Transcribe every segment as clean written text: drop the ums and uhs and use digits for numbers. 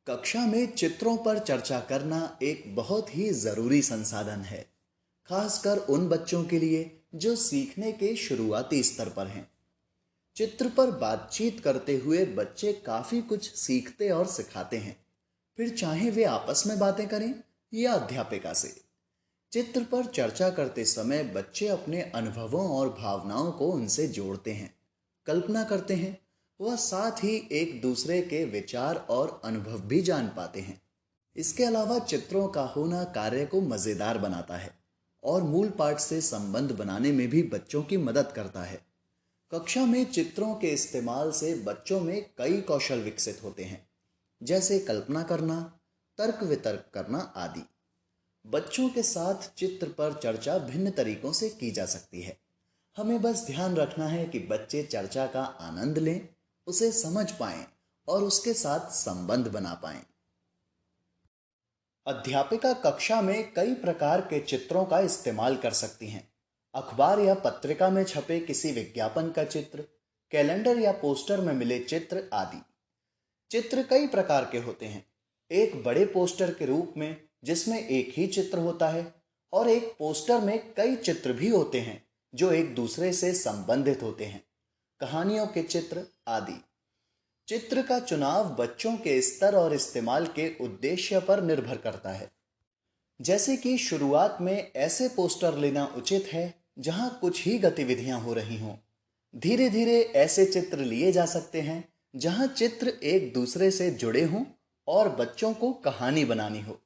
कक्षा में चित्रों पर चर्चा करना एक बहुत ही जरूरी संसाधन है, खासकर उन बच्चों के लिए जो सीखने के शुरुआती स्तर पर हैं। चित्र पर बातचीत करते हुए बच्चे काफी कुछ सीखते और सिखाते हैं, फिर चाहे वे आपस में बातें करें या अध्यापिका से। चित्र पर चर्चा करते समय बच्चे अपने अनुभवों और भावनाओं को उनसे जोड़ते हैं, कल्पना करते हैं। वह साथ ही एक दूसरे के विचार और अनुभव भी जान पाते हैं। इसके अलावा चित्रों का होना कार्य को मजेदार बनाता है और मूल पाठ से संबंध बनाने में भी बच्चों की मदद करता है। कक्षा में चित्रों के इस्तेमाल से बच्चों में कई कौशल विकसित होते हैं, जैसे कल्पना करना, तर्क वितर्क करना आदि। बच्चों के साथ चित्र पर चर्चा भिन्न तरीकों से की जा सकती है। हमें बस ध्यान रखना है कि बच्चे चर्चा का आनंद लें, उसे समझ पाएं और उसके साथ संबंध बना पाएं। अध्यापिका कक्षा में कई प्रकार के चित्रों का इस्तेमाल कर सकती हैं। अखबार या पत्रिका में छपे किसी विज्ञापन का चित्र, कैलेंडर या पोस्टर में मिले चित्र आदि। चित्र कई प्रकार के होते हैं। एक बड़े पोस्टर के रूप में जिसमें एक ही चित्र होता है, और एक पोस्टर में कई चित्र भी होते हैं जो एक दूसरे से संबंधित होते हैं, कहानियों के चित्र आदि। चित्र का चुनाव बच्चों के स्तर और इस्तेमाल के उद्देश्य पर निर्भर करता है। जैसे कि शुरुआत में ऐसे पोस्टर लेना उचित है जहां कुछ ही गतिविधियां हो रही हों। धीरे धीरे ऐसे चित्र लिए जा सकते हैं जहां चित्र एक दूसरे से जुड़े हों और बच्चों को कहानी बनानी हो।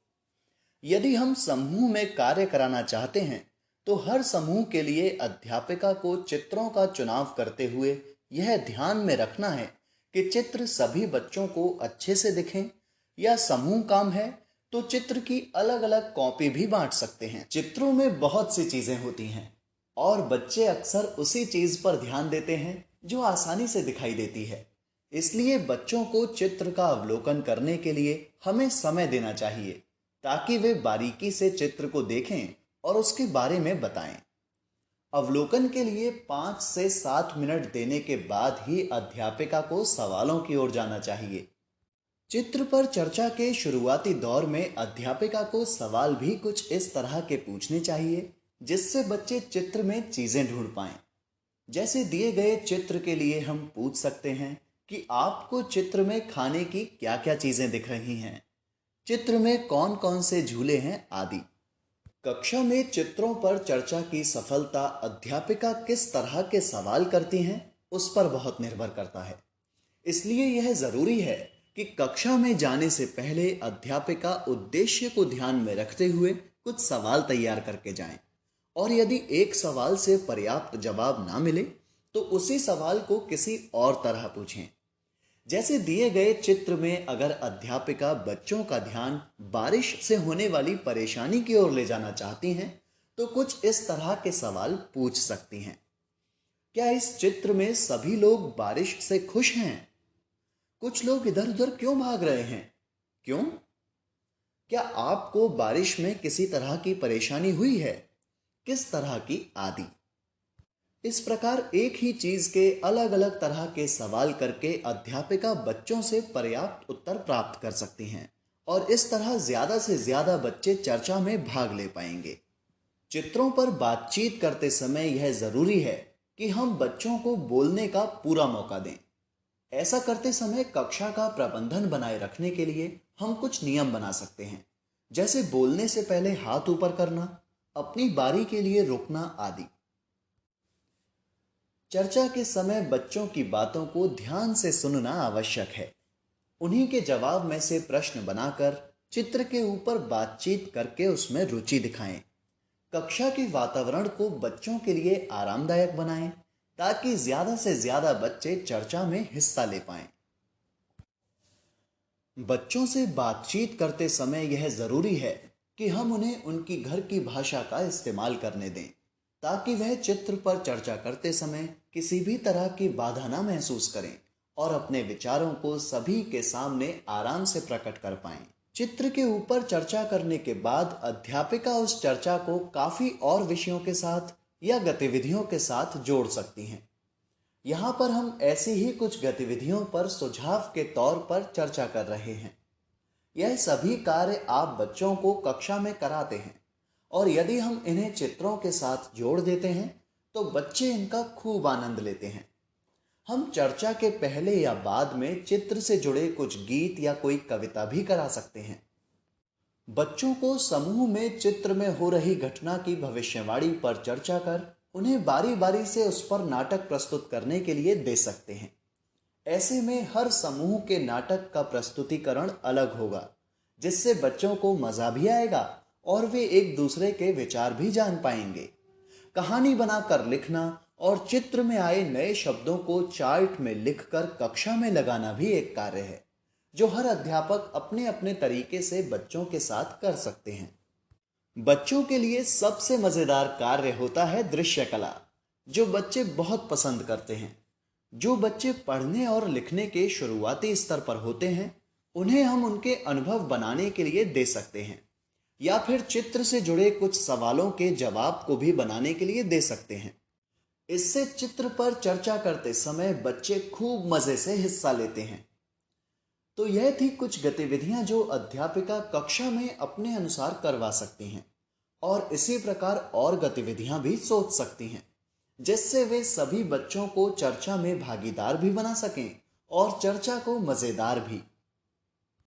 यदि हम समूह में कार्य कराना चाहते हैं तो हर समूह के लिए अध्यापिका को चित्रों का चुनाव करते हुए यह ध्यान में रखना है कि चित्र सभी बच्चों को अच्छे से दिखें। या समूह काम है तो चित्र की अलग अलग कॉपी भी बांट सकते हैं। चित्रों में बहुत सी चीजें होती हैं और बच्चे अक्सर उसी चीज पर ध्यान देते हैं जो आसानी से दिखाई देती है। इसलिए बच्चों को चित्र का अवलोकन करने के लिए हमें समय देना चाहिए ताकि वे बारीकी से चित्र को देखें और उसके बारे में बताएं। अवलोकन के लिए 5 से 7 मिनट देने के बाद ही अध्यापिका को सवालों की ओर जाना चाहिए। चित्र पर चर्चा के शुरुआती दौर में अध्यापिका को सवाल भी कुछ इस तरह के पूछने चाहिए जिससे बच्चे चित्र में चीजें ढूंढ पाएं। जैसे दिए गए चित्र के लिए हम पूछ सकते हैं कि आपको चित्र में खाने की क्या क्या चीजें दिख रही हैं, चित्र में कौन कौन से झूले हैं आदि। कक्षा में चित्रों पर चर्चा की सफलता अध्यापिका किस तरह के सवाल करती हैं उस पर बहुत निर्भर करता है। इसलिए यह जरूरी है कि कक्षा में जाने से पहले अध्यापिका उद्देश्य को ध्यान में रखते हुए कुछ सवाल तैयार करके जाएं, और यदि एक सवाल से पर्याप्त जवाब ना मिले तो उसी सवाल को किसी और तरह पूछें। जैसे दिए गए चित्र में अगर अध्यापिका बच्चों का ध्यान बारिश से होने वाली परेशानी की ओर ले जाना चाहती हैं तो कुछ इस तरह के सवाल पूछ सकती हैं। क्या इस चित्र में सभी लोग बारिश से खुश हैं? कुछ लोग इधर उधर क्यों भाग रहे हैं? क्यों? क्या आपको बारिश में किसी तरह की परेशानी हुई है? किस तरह की आदि। इस प्रकार एक ही चीज के अलग अलग तरह के सवाल करके अध्यापिका बच्चों से पर्याप्त उत्तर प्राप्त कर सकती हैं और इस तरह ज्यादा से ज्यादा बच्चे चर्चा में भाग ले पाएंगे। चित्रों पर बातचीत करते समय यह जरूरी है कि हम बच्चों को बोलने का पूरा मौका दें। ऐसा करते समय कक्षा का प्रबंधन बनाए रखने के लिए हम कुछ नियम बना सकते हैं, जैसे बोलने से पहले हाथ ऊपर करना, अपनी बारी के लिए रुकना आदि। चर्चा के समय बच्चों की बातों को ध्यान से सुनना आवश्यक है। उन्हीं के जवाब में से प्रश्न बनाकर चित्र के ऊपर बातचीत करके उसमें रुचि दिखाएं। कक्षा के वातावरण को बच्चों के लिए आरामदायक बनाएं ताकि ज्यादा से ज्यादा बच्चे चर्चा में हिस्सा ले पाएं। बच्चों से बातचीत करते समय यह जरूरी है कि हम उन्हें उनकी घर की भाषा का इस्तेमाल करने दें ताकि वह चित्र पर चर्चा करते समय किसी भी तरह की बाधा ना महसूस करें और अपने विचारों को सभी के सामने आराम से प्रकट कर पाएं। चित्र के ऊपर चर्चा करने के बाद अध्यापिका उस चर्चा को काफी और विषयों के साथ या गतिविधियों के साथ जोड़ सकती हैं। यहाँ पर हम ऐसी ही कुछ गतिविधियों पर सुझाव के तौर पर चर्चा कर रहे हैं। यह सभी कार्य आप बच्चों को कक्षा में कराते हैं और यदि हम इन्हें चित्रों के साथ जोड़ देते हैं तो बच्चे इनका खूब आनंद लेते हैं। हम चर्चा के पहले या बाद में चित्र से जुड़े कुछ गीत या कोई कविता भी करा सकते हैं। बच्चों को समूह में चित्र में हो रही घटना की भविष्यवाणी पर चर्चा कर उन्हें बारी बारी से उस पर नाटक प्रस्तुत करने के लिए दे सकते हैं। ऐसे में हर समूह के नाटक का प्रस्तुतिकरण अलग होगा, जिससे बच्चों को मजा भी आएगा और वे एक दूसरे के विचार भी जान पाएंगे। कहानी बनाकर लिखना और चित्र में आए नए शब्दों को चार्ट में लिखकर कक्षा में लगाना भी एक कार्य है, जो हर अध्यापक अपने अपने तरीके से बच्चों के साथ कर सकते हैं। बच्चों के लिए सबसे मजेदार कार्य होता है दृश्य कला, जो बच्चे बहुत पसंद करते हैं। जो बच्चे पढ़ने और लिखने के शुरुआती स्तर पर होते हैं, उन्हें हम उनके अनुभव बनाने के लिए दे सकते हैं या फिर चित्र से जुड़े कुछ सवालों के जवाब को भी बनाने के लिए दे सकते हैं। इससे चित्र पर चर्चा करते समय बच्चे खूब मजे से हिस्सा लेते हैं। तो यह थी कुछ गतिविधियां जो अध्यापिका कक्षा में अपने अनुसार करवा सकती हैं और इसी प्रकार और गतिविधियां भी सोच सकती हैं, जिससे वे सभी बच्चों को चर्चा में भागीदार भी बना सकें और चर्चा को मजेदार भी।